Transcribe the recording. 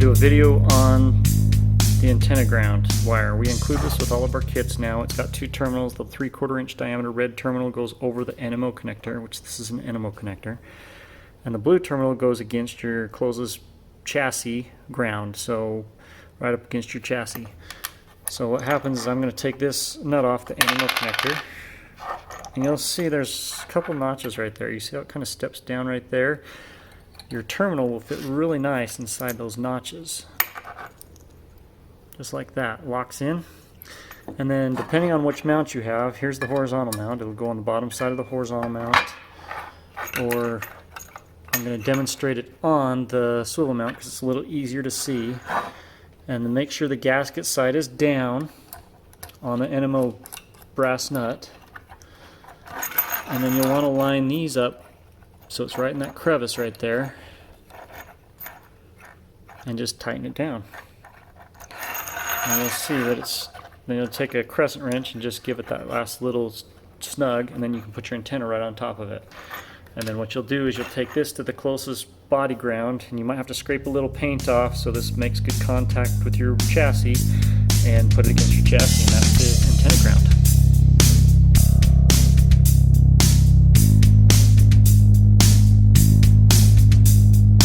do a video on the antenna ground wire. We include this with all of our kits now. It's got 2 terminals. The 3/4 inch diameter red terminal goes over the NMO connector, which this is an NMO connector. And the blue terminal goes against your closest chassis ground, so right up against your chassis. So what happens is I'm going to take this nut off the NMO connector, and you'll see there's a couple notches right there. You see how it kind of steps down right there? Your terminal will fit really nice inside those notches. Just like that, locks in. And then depending on which mount you have, here's the horizontal mount. It'll go on the bottom side of the horizontal mount, or I'm going to demonstrate it on the swivel mount because it's a little easier to see. And then make sure the gasket side is down on the NMO brass nut. And then you'll want to line these up so it's right in that crevice right there, and just tighten it down. And you'll see that then you'll take a crescent wrench and just give it that last little snug, and then you can put your antenna right on top of it. And then what you'll do is you'll take this to the closest body ground, and you might have to scrape a little paint off so this makes good contact with your chassis, and put it against your chassis, and that's the antenna ground.